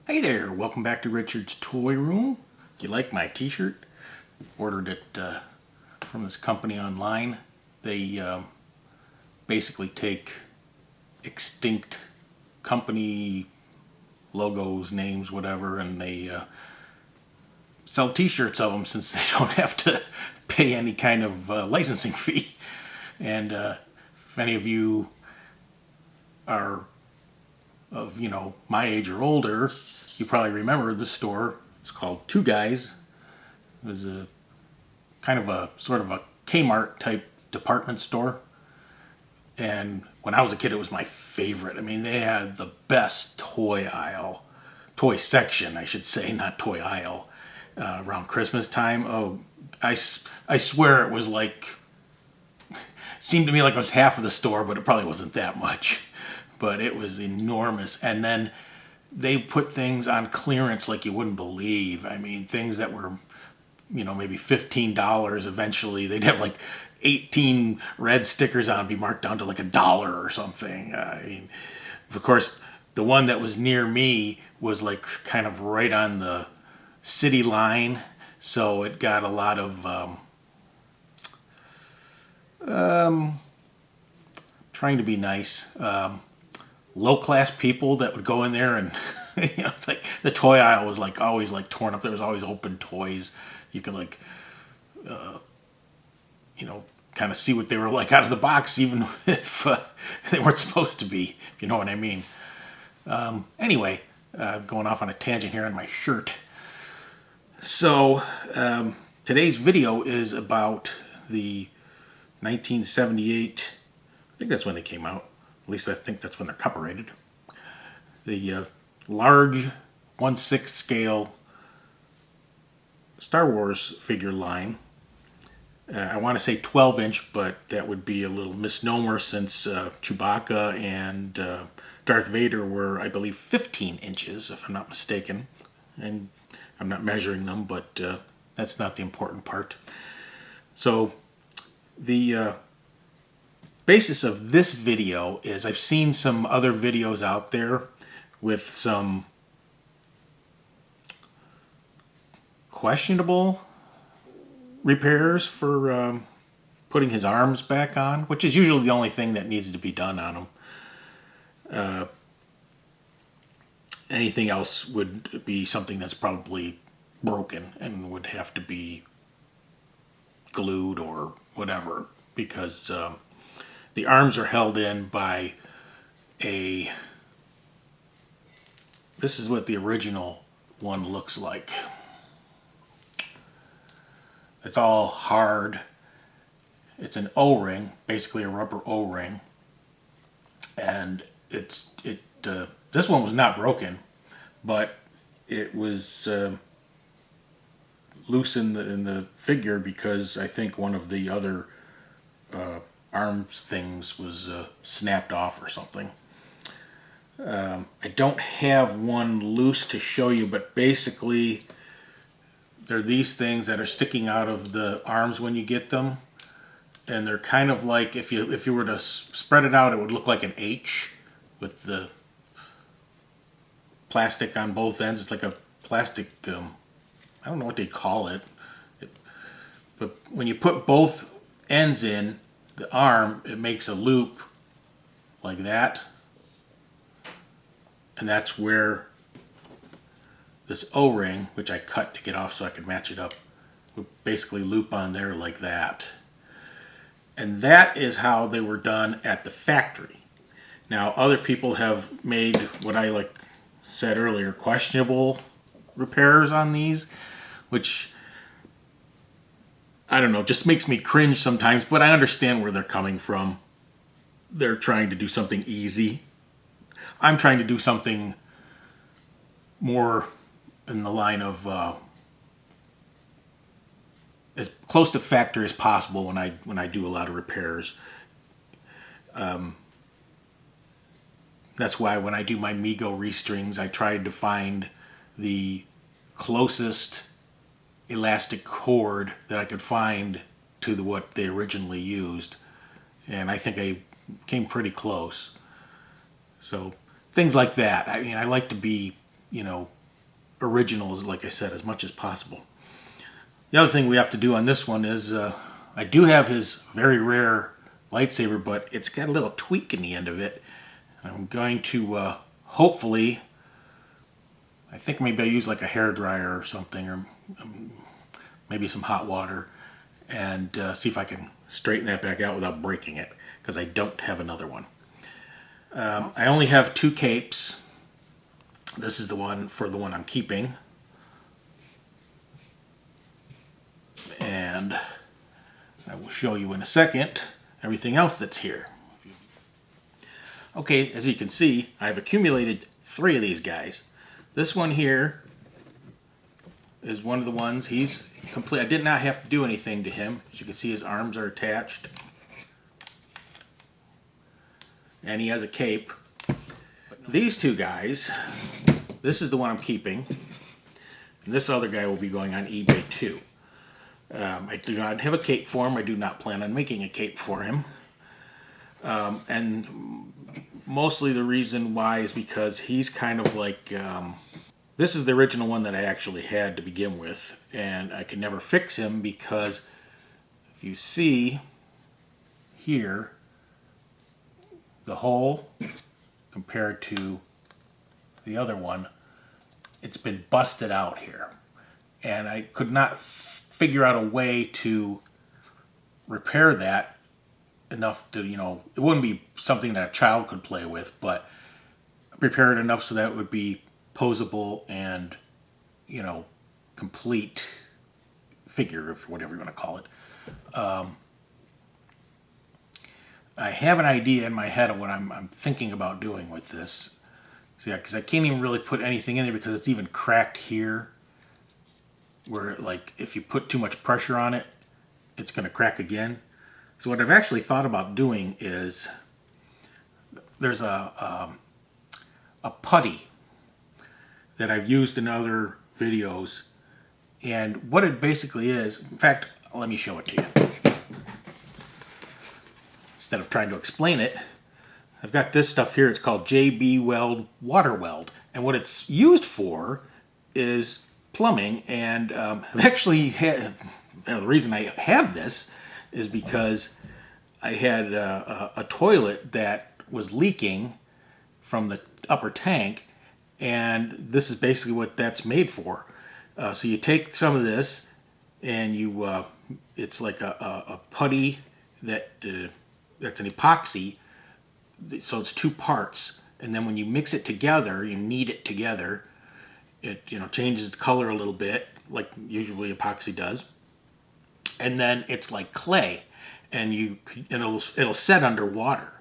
Hey there, welcome back to Richard's Toy Room. Do you like my t-shirt? Ordered it from this company online. They basically take extinct company logos, names, whatever, and they sell t-shirts of them since they don't have to pay any kind of licensing fee. And if any of you are of, my age or older, you probably remember this store. It's called Two Guys. It was a kind of a sort of a Kmart type department store. And when I was a kid, it was my favorite. I mean, they had the best toy section, I should say, not toy aisle, around Christmas time. Oh, I swear it was like, seemed to me like it was half of the store, but it probably wasn't that much. But it was enormous. And then they put things on clearance like you wouldn't believe. I mean, things that were, maybe $15. Eventually, they'd have like 18 red stickers on, be marked down to like $1 or something. I mean, of course, the one that was near me was like kind of right on the city line, so it got a lot of trying to be nice. Low-class people that would go in there and like the toy aisle was like always like torn up. There was always open toys. You could like kind of see what they were like out of the box, even if they weren't supposed to be, if you know what I mean. Anyway, going off on a tangent here on my shirt. So today's video is about the 1978, I think that's when they came out. At least I think that's when they're copyrighted. The large 1/6 scale Star Wars figure line. I want to say 12-inch, but that would be a little misnomer since Chewbacca and Darth Vader were, I believe, 15 inches, if I'm not mistaken. And I'm not measuring them, but that's not the important part. So the basis of this video is I've seen some other videos out there with some questionable repairs for putting his arms back on, which is usually the only thing that needs to be done on him. Anything else would be something that's probably broken and would have to be glued or whatever, because the arms are held in by this is what the original one looks like. It's all hard. It's an O-ring, basically a rubber O-ring. And this one was not broken, but it was loose in the figure because I think one of the other arms things was snapped off or something. I don't have one loose to show you, but basically they're these things that are sticking out of the arms when you get them, and they're kind of like, if you were to spread it out, it would look like an H with the plastic on both ends. It's like a plastic, I don't know what they call it, but when you put both ends in the arm, it makes a loop like that, and that's where this O-ring, which I cut to get off so I could match it up, would basically loop on there like that. And that is how they were done at the factory. Now, other people have made what I said earlier, questionable repairs on these, which, I don't know, just makes me cringe sometimes, but I understand where they're coming from. They're trying to do something easy. I'm trying to do something more in the line of as close to factory as possible when I do a lot of repairs. That's why when I do my Mego restrings, I tried to find the closest elastic cord that I could find to what they originally used, and I think I came pretty close. So things like that. I mean, I like to be, originals, like I said, as much as possible. The other thing we have to do on this one is I do have his very rare lightsaber, but it's got a little tweak in the end of it. I'm going to hopefully, I think maybe I'll use like a hairdryer or something, or maybe some hot water, and see if I can straighten that back out without breaking it, because I don't have another one. I only have 2 capes. This is the one for the one I'm keeping. And I will show you in a second everything else that's here. Okay, as you can see, I've accumulated 3 of these guys. This one here is one of the ones. He's complete. I did not have to do anything to him. As you can see, his arms are attached. And he has a cape. These 2 guys, this is the one I'm keeping. And this other guy will be going on eBay too. I do not have a cape for him. I do not plan on making a cape for him. And mostly the reason why is because he's kind of like, this is the original one that I actually had to begin with, and I could never fix him because if you see here, the hole compared to the other one, it's been busted out here. And I could not figure out a way to repair that enough to, it wouldn't be something that a child could play with, but repair it enough so that it would be posable and, complete figure, or whatever you want to call it. I have an idea in my head of what I'm thinking about doing with this. So yeah, because I can't even really put anything in there because it's even cracked here, where like if you put too much pressure on it, it's going to crack again. So what I've actually thought about doing is there's a putty that I've used in other videos, and what it basically is, in fact, let me show it to you. Instead of trying to explain it, I've got this stuff here. It's called JB Weld Water Weld, and what it's used for is plumbing. And I've actually had, the reason I have this is because I had a toilet that was leaking from the upper tank, and this is basically what that's made for. So you take some of this, and you it's like a putty that that's an epoxy. So it's 2 parts, and then when you mix it together, you knead it together. It changes its color a little bit, like usually epoxy does, and then it's like clay, and it'll set under water.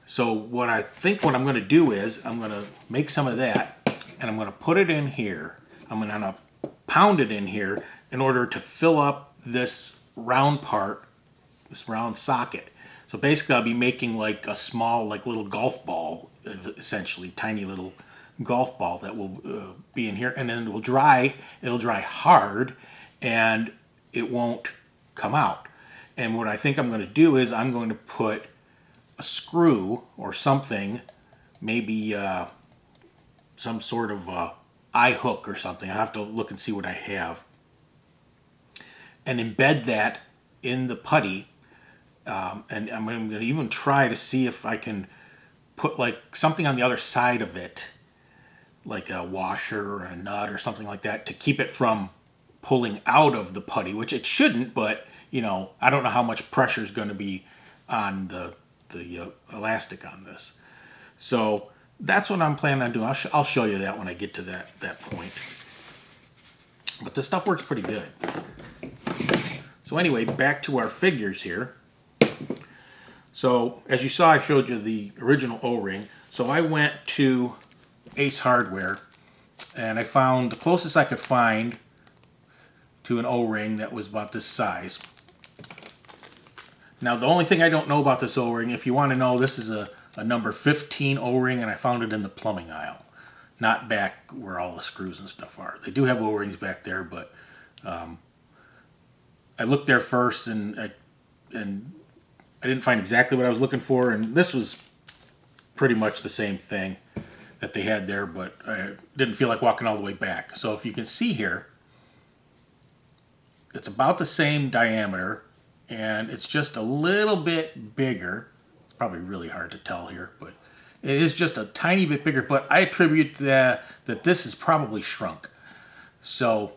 So what I think what I'm going to do is I'm going to make some of that, and I'm going to put it in here. I'm going to pound it in here in order to fill up this round part, this round socket. So basically I'll be making like a small, like little golf ball, essentially tiny little golf ball that will be in here, and then it will dry. It'll dry hard, and it won't come out. And what I think I'm going to do is I'm going to put a screw or something, maybe some sort of eye hook or something. I have to look and see what I have, and embed that in the putty. And I'm going to even try to see if I can put like something on the other side of it, like a washer or a nut or something like that, to keep it from pulling out of the putty, which it shouldn't, but I don't know how much pressure is going to be on the elastic on this. So that's what I'm planning on doing. I'll show you that when I get to that point. But this stuff works pretty good. So anyway, back to our figures here. So as you saw, I showed you the original O-ring. So I went to Ace Hardware, and I found the closest I could find to an O-ring that was about this size. Now the only thing I don't know about this O-ring, if you want to know, this is a number 15 O-ring, and I found it in the plumbing aisle, not back where all the screws and stuff are. They do have O-rings back there, but I looked there first, and I didn't find exactly what I was looking for, and this was pretty much the same thing. that they had there, but I didn't feel like walking all the way back. So if you can see here, it's about the same diameter, and it's just a little bit bigger. It's probably really hard to tell here, but it is just a tiny bit bigger, but I attribute that this is probably shrunk. So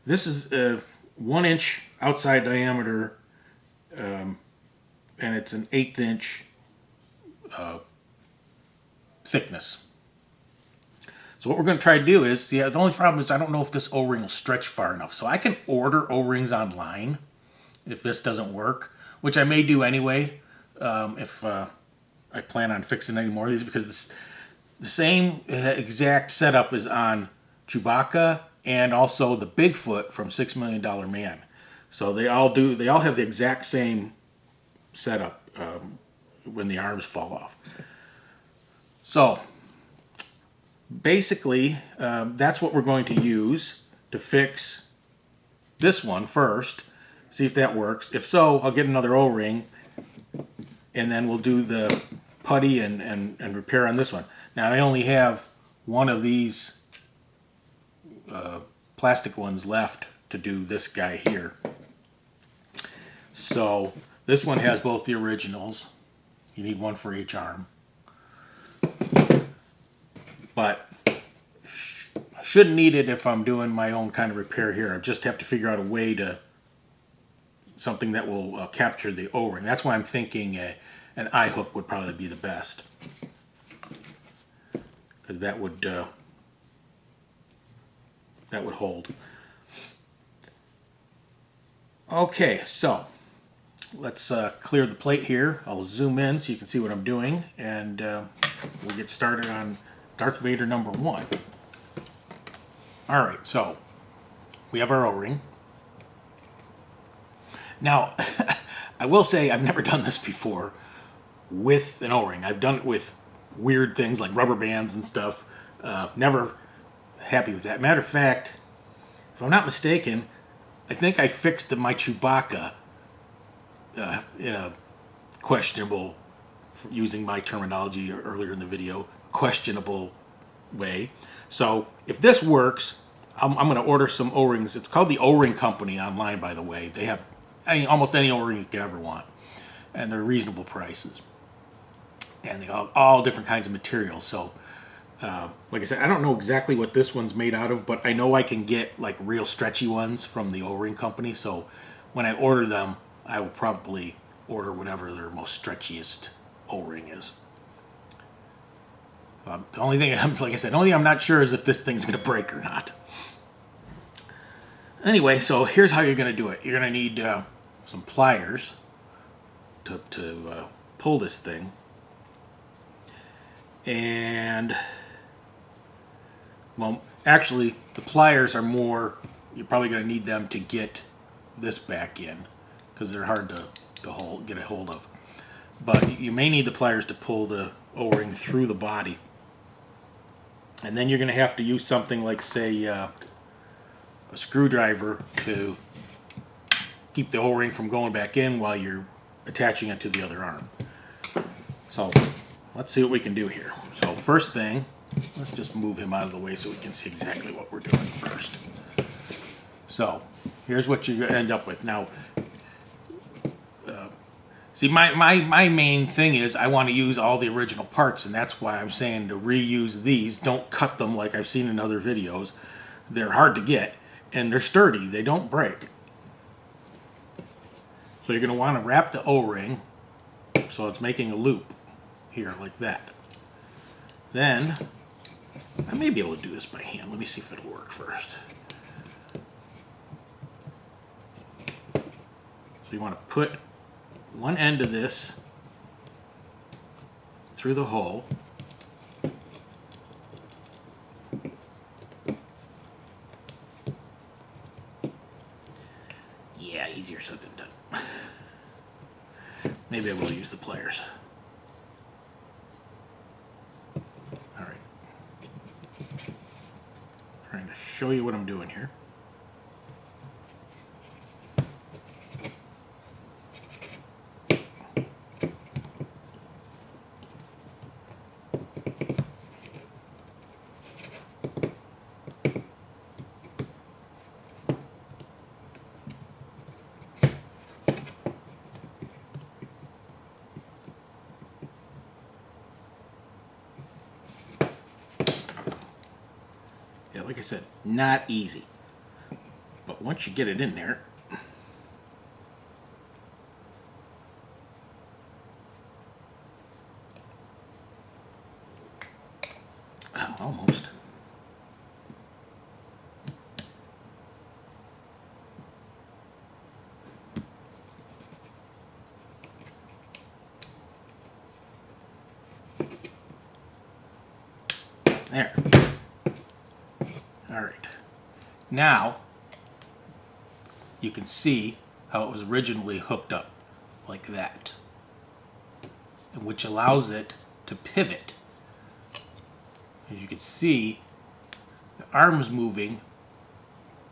this is a 1 inch outside diameter, and it's an 1/8 inch thickness. So what we're going to try to do is, the only problem is I don't know if this O-ring will stretch far enough. So I can order O-rings online if this doesn't work, which I may do anyway if I plan on fixing any more of these, because the same exact setup is on Chewbacca and also the Bigfoot from $6 Million Man. So they all have the exact same setup when the arms fall off. So basically, that's what we're going to use to fix this one first. See if that works. If so, I'll get another O-ring, and then we'll do the putty and repair on this one. Now, I only have one of these plastic ones left to do this guy here. So this one has both the originals. You need one for each arm. But I shouldn't need it if I'm doing my own kind of repair here. I just have to figure out a way to, something that will capture the O-ring. That's why I'm thinking an eye hook would probably be the best, because that would hold. Okay, so let's clear the plate here. I'll zoom in so you can see what I'm doing, and we'll get started on Darth Vader number 1. All right, so we have our O-ring. Now, I will say I've never done this before with an O-ring. I've done it with weird things like rubber bands and stuff. Never happy with that. Matter of fact, if I'm not mistaken, I think I fixed my Chewbacca in a questionable, using my terminology earlier in the video, questionable way. So if this works, I'm going to order some O-rings. It's called the O-Ring Company online, by the way. They have almost any O-ring you could ever want, and they're reasonable prices, and they have all different kinds of materials. So like I said, I don't know exactly what this one's made out of, but I know I can get like real stretchy ones from the O-Ring Company. So when I order them, I will probably order whatever their most stretchiest O-ring is. The only thing, like I said, the only thing I'm not sure is if this thing's going to break or not. Anyway, so here's how you're going to do it. You're going to need some pliers to pull this thing. And, well, actually, the pliers are more, you're probably going to need them to get this back in, because they're hard to get a hold of. But you may need the pliers to pull the O-ring through the body. And then you're going to have to use something like, say, a screwdriver to keep the O-ring from going back in while you're attaching it to the other arm. So let's see what we can do here. So first thing, let's just move him out of the way so we can see exactly what we're doing first. So here's what you're going to end up with. Now, see, my main thing is I want to use all the original parts, and that's why I'm saying to reuse these. Don't cut them like I've seen in other videos. They're hard to get, and they're sturdy. They don't break. So you're going to want to wrap the O-ring so it's making a loop here like that. Then, I may be able to do this by hand. Let me see if it'll work first. So you want to put one end of this through the hole. Yeah, easier said than done. Maybe I will use the pliers. All right. Trying to show you what I'm doing here. Yeah, like I said, not easy. But once you get it in there, oh, almost. There. All right. Now, you can see how it was originally hooked up, like that, and which allows it to pivot. As you can see, the arm's moving,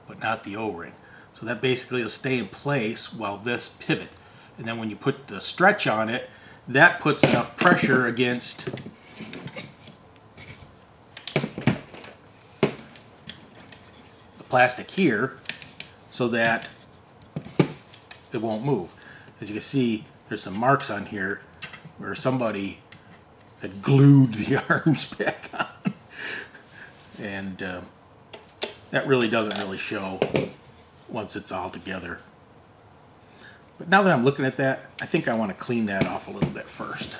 but not the O-ring. So that basically will stay in place while this pivots. And then when you put the stretch on it, that puts enough pressure against the plastic here so that it won't move. As you can see, there's some marks on here where somebody had glued the arms back on. And that really doesn't really show once it's all together. But now that I'm looking at that, I think I want to clean that off a little bit first.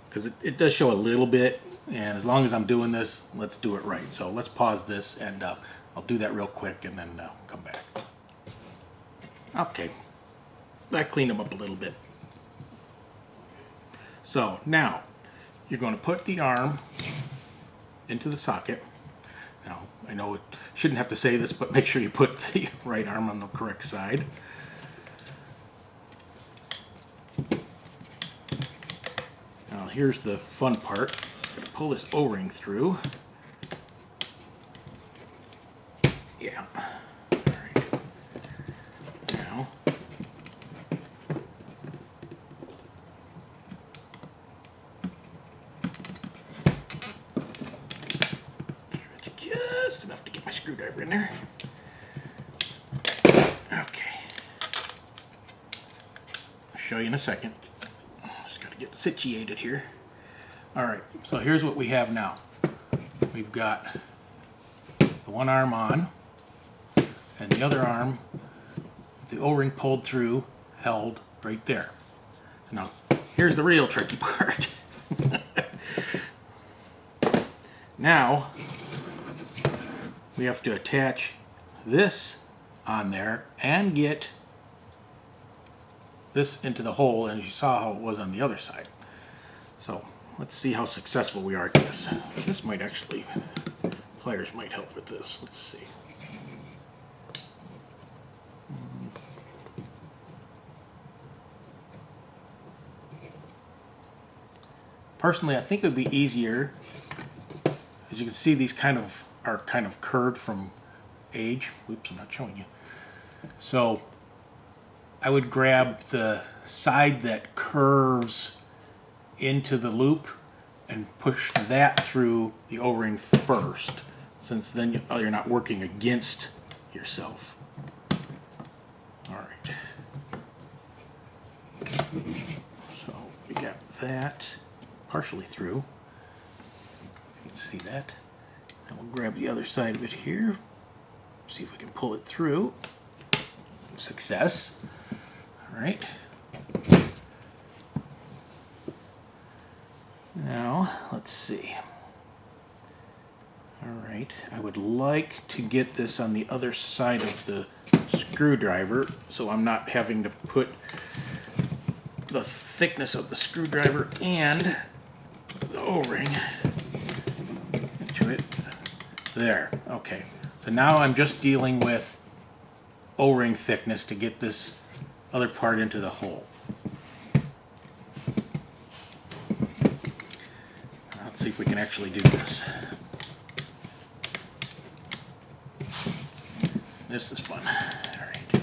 Because it does show a little bit, and as long as I'm doing this, let's do it right. So let's pause this, and I'll do that real quick, and then come back. Okay, that cleaned them up a little bit. So now, you're going to put the arm into the socket. Now, I know it shouldn't have to say this, but make sure you put the right arm on the correct side. Now, here's the fun part. I'm going to pull this O-ring through. Yeah. All right. Now, just enough to get my screwdriver in there. Okay. I'll show you in a second. Just got to get situated here. All right, so here's what we have now. We've got the one arm on, and the other arm, the O-ring pulled through, held right there. Now, here's the real tricky part. Now, we have to attach this on there and get this into the hole, and you saw how it was on the other side. So let's see how successful we are at this. This might actually, pliers might help with this. Let's see. Personally, I think it would be easier. As you can see, these are kind of curved from age. Oops, I'm not showing you. So I would grab the side that curves into the loop and push that through the O-ring first, since then you're not working against yourself. All right. So we got that partially through. If you can see that. And we'll grab the other side of it here. See if we can pull it through. Success. All right. Now, let's see. All right, I would like to get this on the other side of the screwdriver, so I'm not having to put the thickness of the screwdriver and the O-ring into it. There, okay. So now I'm just dealing with O-ring thickness to get this other part into the hole. Let's see if we can actually do this. This is fun. All right.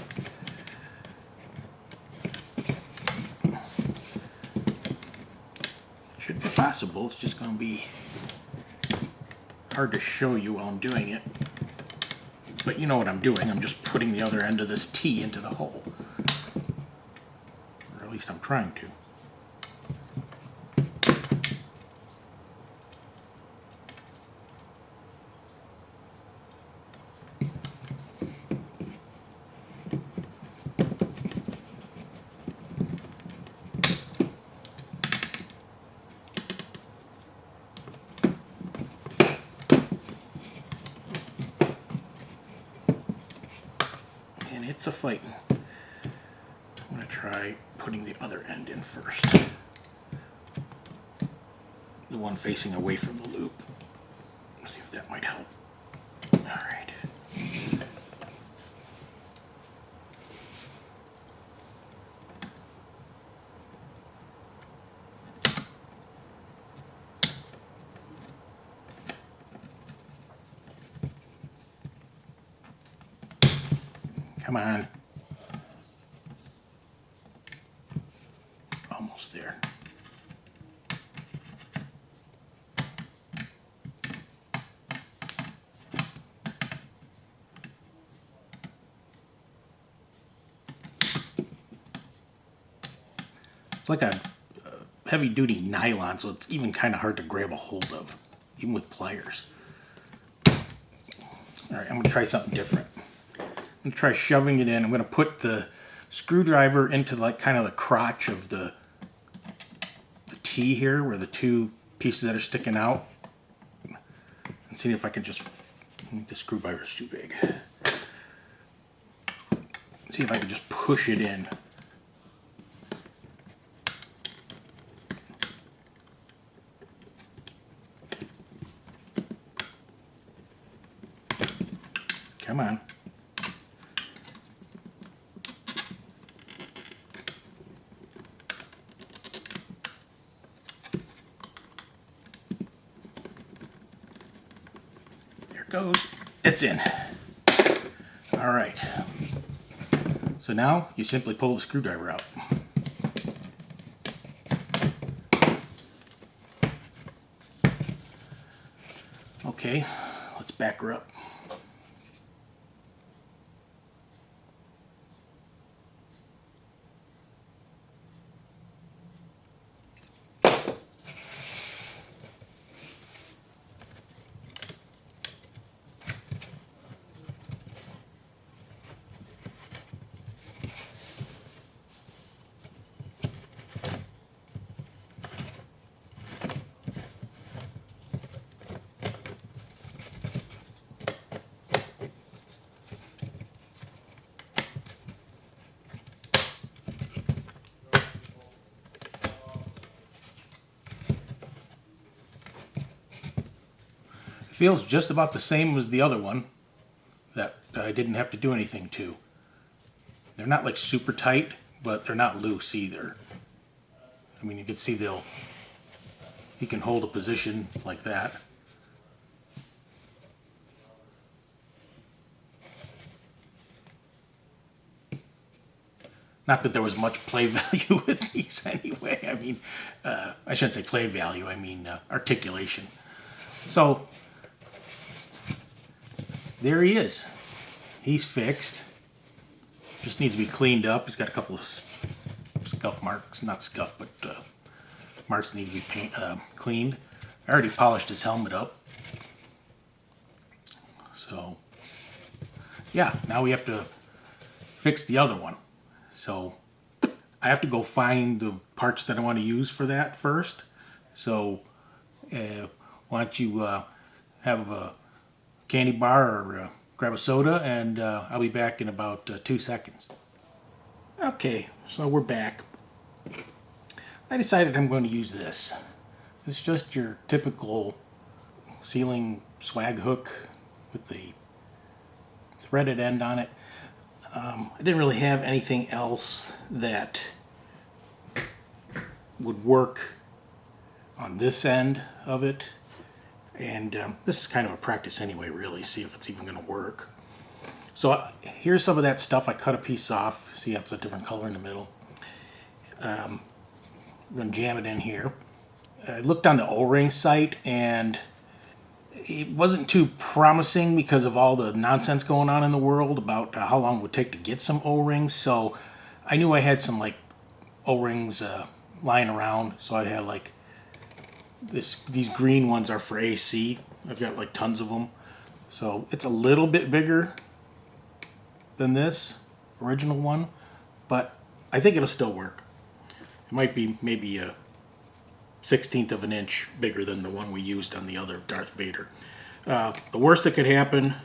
Should be possible. It's just going to be hard to show you while I'm doing it. But you know what I'm doing. I'm just putting the other end of this T into the hole. Or at least I'm trying to. it's a fighting. I'm going to try putting the other end in first. The one facing away from the loop. Let's see if that might help. All right. Come on. Almost there. It's like a heavy-duty nylon, so it's even kind of hard to grab a hold of, even with pliers. All right, I'm going to try something different. I'm going to try shoving it in. I'm going to put the screwdriver into like kind of the crotch of the T here, where the two pieces that are sticking out, and see if I can just, the screwdriver's too big. See if I can just push it in. Come on. There it goes. It's in. All right. So now you simply pull the screwdriver out. Okay, let's back her up. Feels just about the same as the other one that I didn't have to do anything to. They're not like super tight, but they're not loose either. I mean, you can see you can hold a position like that. Not that there was much play value with these anyway. I mean, I shouldn't say play value, I mean articulation. So, there he is. He's fixed. Just needs to be cleaned up. He's got a couple of scuff marks. Not scuff, but marks need to be cleaned. I already polished his helmet up. So, yeah, now we have to fix the other one. So, I have to go find the parts that I want to use for that first. So, why don't you have a candy bar or grab a soda, and I'll be back in about 2 seconds. Okay, so we're back. I decided I'm going to use this. It's just your typical ceiling swag hook with the threaded end on it. I didn't really have anything else that would work on this end of it. And this is kind of a practice anyway, really, see if it's even going to work. So here's some of that stuff. I cut a piece off. See how it's a different color in the middle. I'm going to jam it in here. I looked on the O-ring site, and it wasn't too promising because of all the nonsense going on in the world about how long it would take to get some O-rings. So I knew I had some like O-rings lying around. So I had like these green ones are for AC. I've got like tons of them. So it's a little bit bigger than this original one, but I think it'll still work. It might be maybe a 1/16 of an inch bigger than the one we used on the other Darth Vader. The worst that could happen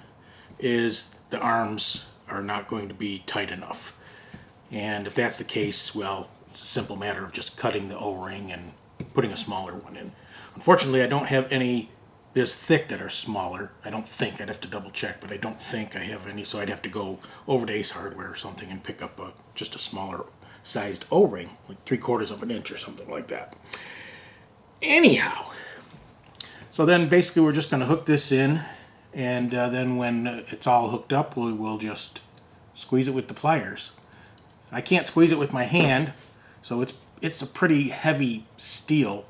is the arms are not going to be tight enough. And if that's the case, well, it's a simple matter of just cutting the O-ring and putting a smaller one in. Unfortunately, I don't have any this thick that are smaller. I don't think. I'd have to double check, but I don't think I have any, so I'd have to go over to Ace Hardware or something and pick up just a smaller sized O-ring, like 3/4 of an inch or something like that. Anyhow, so then basically we're just going to hook this in, and then when it's all hooked up, we'll just squeeze it with the pliers. I can't squeeze it with my hand, so it's a pretty heavy steel.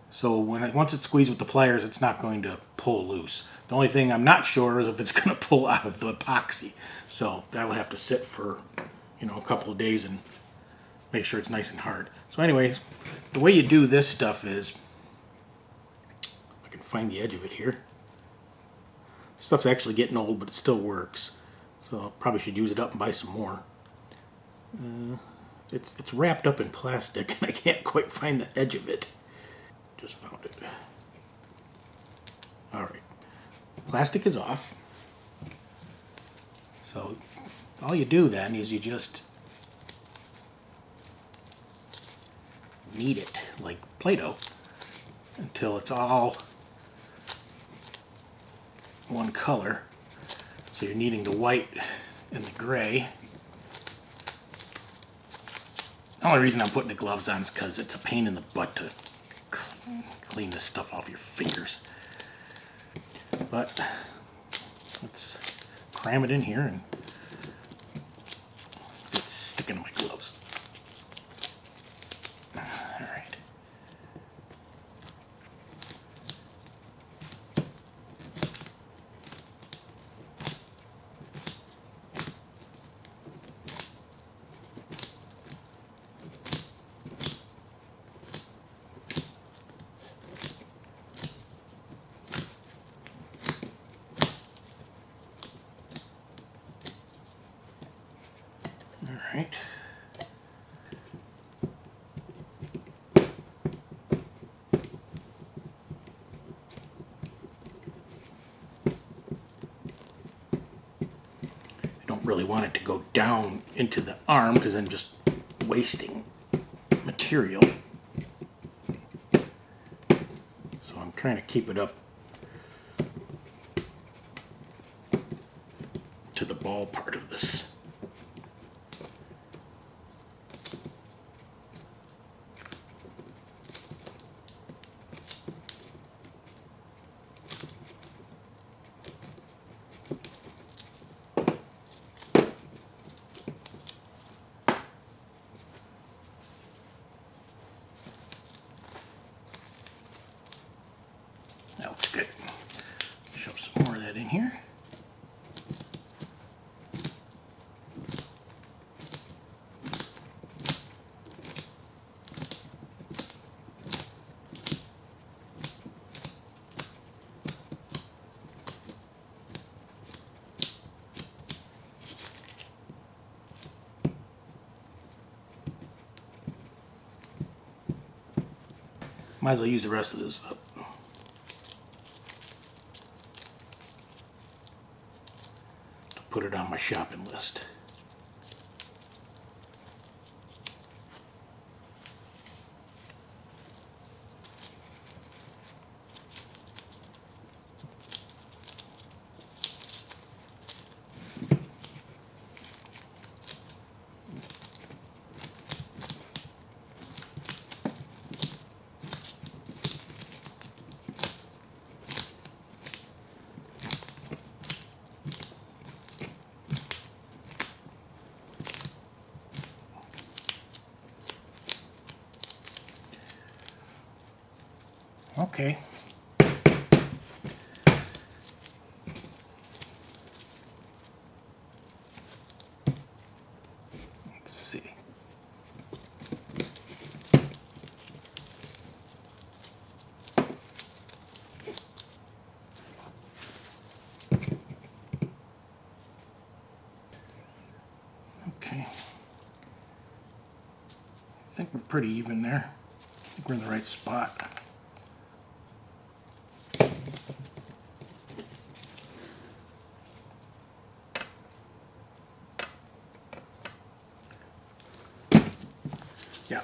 So once it's squeezed with the pliers, it's not going to pull loose. The only thing I'm not sure is if it's going to pull out of the epoxy. So that'll have to sit for, a couple of days and make sure it's nice and hard. So anyway, the way you do this stuff is, I can find the edge of it here. Stuff's actually getting old, but it still works. So I probably should use it up and buy some more. It's wrapped up in plastic, and I can't quite find the edge of it. Just found it. Alright. Plastic is off. So all you do then is you just knead it like Play-Doh until it's all one color. So you're kneading the white and the gray. The only reason I'm putting the gloves on is because it's a pain in the butt to clean this stuff off your fingers. But let's cram it in here, and it's sticking to my gloves. Alright. Alright. I don't really want it to go down into the arm because I'm just wasting material. So I'm trying to keep it up to the ball part of this. That looks good. Shove some more of that in here. Might as well use the rest of this up. To put it on my shopping list. Okay. Let's see. Okay. I think we're pretty even there. I think we're in the right spot. Yeah.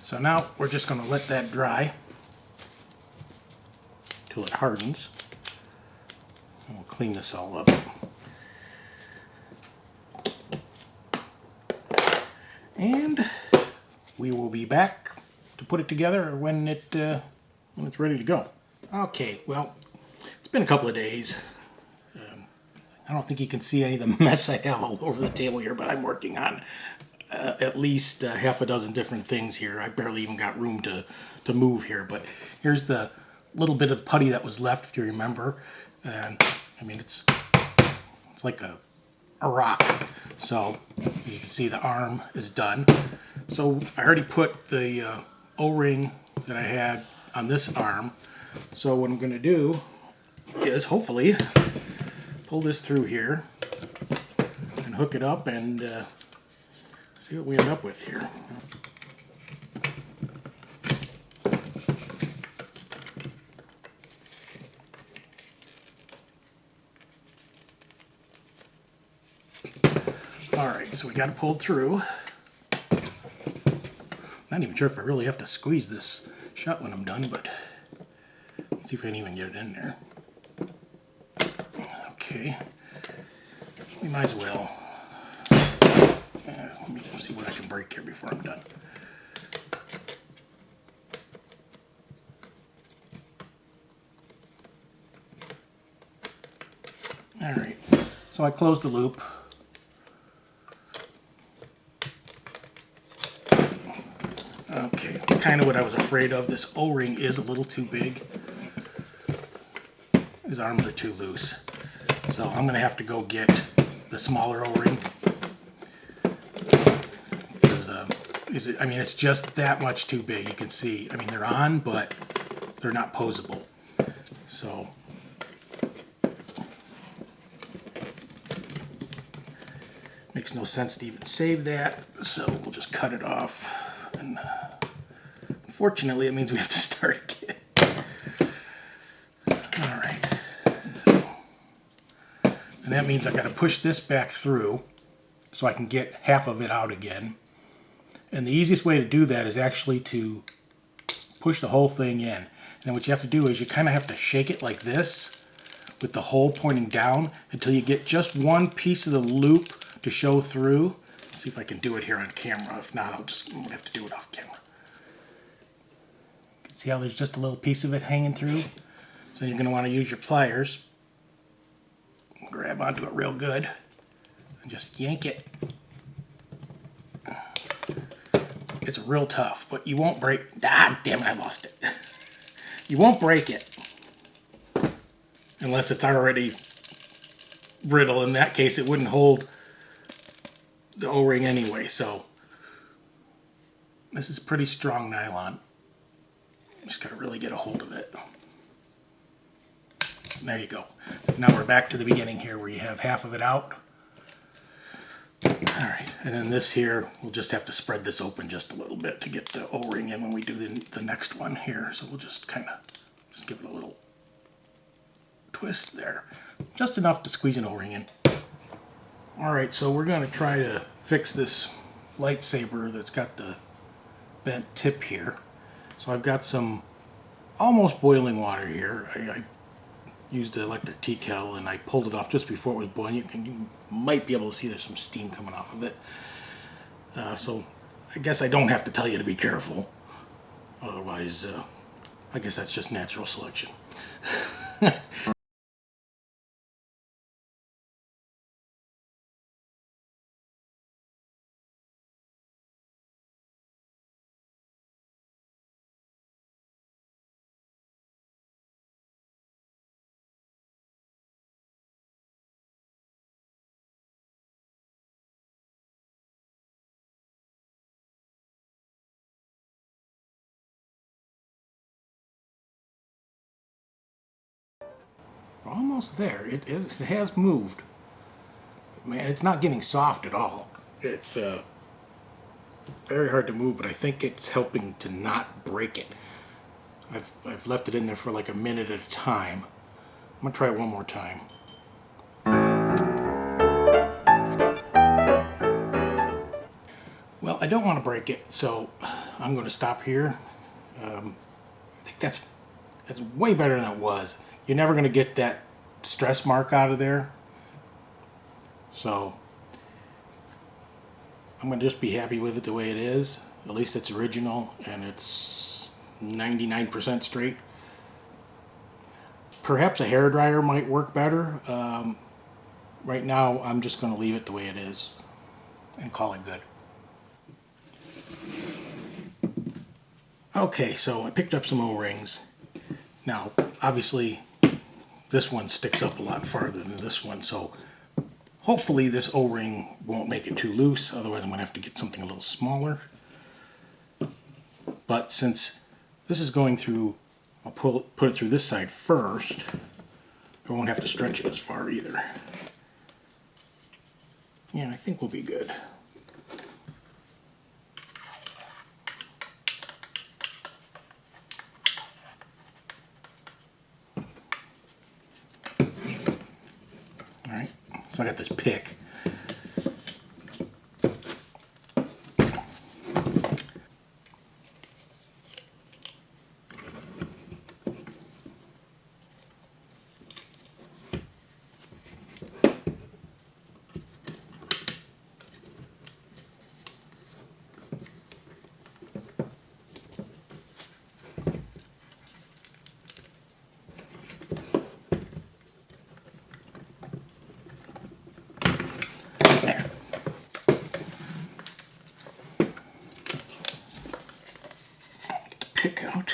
So now we're just going to let that dry till it hardens. And we'll clean this all up. And we will be back to put it together when it's ready to go. Okay, well, it's been a couple of days. I don't think you can see any of the mess I have all over the table here, but I'm working on at least half a dozen different things here. I barely even got room to move here, but here's the little bit of putty that was left, if you remember. And I mean, it's like a rock. So as you can see, the arm is done. So I already put the O-ring that I had on this arm. So what I'm going to do is hopefully pull this through here and hook it up and see what we end up with here. Alright, so we got it pulled through. Not even sure if I really have to squeeze this shut when I'm done, but let's see if I can even get it in there. Okay, we might as well. Let me see what I can break here before I'm done. Alright, so I closed the loop. Okay, kind of what I was afraid of. This O-ring is a little too big. His arms are too loose. So I'm going to have to go get the smaller O-ring. Because, I mean, it's just that much too big. You can see, I mean, they're on, but they're not posable. So makes no sense to even save that. So we'll just cut it off. And unfortunately, it means we have to start again. All right. And that means I've got to push this back through so I can get half of it out again. And the easiest way to do that is actually to push the whole thing in. And then what you have to do is you kind of have to shake it like this with the hole pointing down until you get just one piece of the loop to show through. Let's see if I can do it here on camera. If not, I'm gonna have to do it off camera. See how there's just a little piece of it hanging through? So you're going to want to use your pliers. Grab onto it real good and just yank it. It's real tough, but you won't break. Ah, damn it, I lost it. You won't break it unless it's already brittle. In that case, it wouldn't hold the O-ring anyway. So this is pretty strong nylon. Just got to really get a hold of it. There you go. Now we're back to the beginning here where you have half of it out. Alright, and then this here, we'll just have to spread this open just a little bit to get the O-ring in when we do the next one here. So we'll just kind of just give it a little twist there. Just enough to squeeze an O-ring in. Alright, so we're going to try to fix this lightsaber that's got the bent tip here. So I've got some almost boiling water here. I used the electric tea kettle and I pulled it off just before it was boiling. You might be able to see there's some steam coming off of it. So I guess I don't have to tell you to be careful. Otherwise, I guess that's just natural selection. Almost there. It has moved. Man, it's not getting soft at all. It's very hard to move, but I think it's helping to not break it. I've left it in there for like a minute at a time. I'm gonna try it one more time. Well, I don't want to break it, so I'm going to stop here. I think that's way better than it was. You're never going to get that stress mark out of there. So I'm going to just be happy with it the way it is. At least it's original and it's 99% straight. Perhaps a hairdryer might work better. Right now I'm just going to leave it the way it is and call it good. Okay, so I picked up some O-rings. Now, obviously, this one sticks up a lot farther than this one, so hopefully this O-ring won't make it too loose, otherwise I'm going to have to get something a little smaller. But since this is going through, I'll put it through this side first. I won't have to stretch it as far either. Yeah, I think we'll be good. Alright, so I got this pick. There. Get the pick out.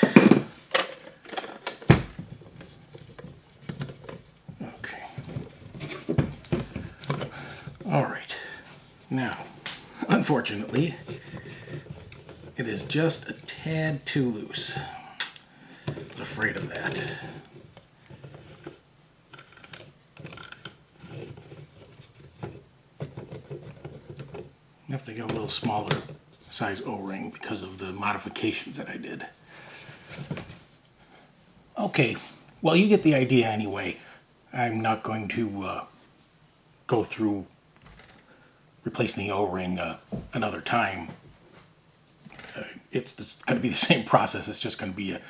Okay. All right. Now, unfortunately, it is just a tad too loose. I was afraid of that. I have to get a little smaller size O-ring because of the modifications that I did. Okay, well, you get the idea anyway. I'm not going to go through replacing the O-ring another time. It's going to be the same process. It's just going to be a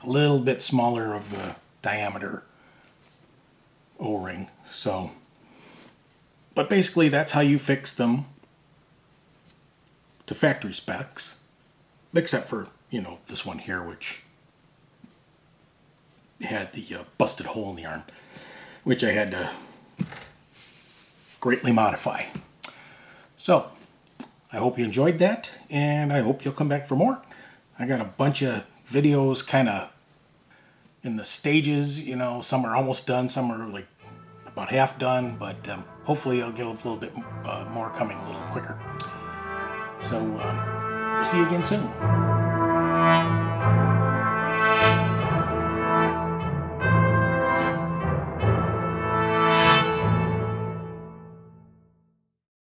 little bit smaller of a diameter O-ring. So, but basically that's how you fix them to factory specs, except for, you know, this one here, which had the busted hole in the arm, which I had to greatly modify. So, I hope you enjoyed that, and I hope you'll come back for more. I got a bunch of videos kind of in the stages, you know, some are almost done, some are like about half done, but hopefully I'll get a little bit more coming a little quicker. So, see you again soon.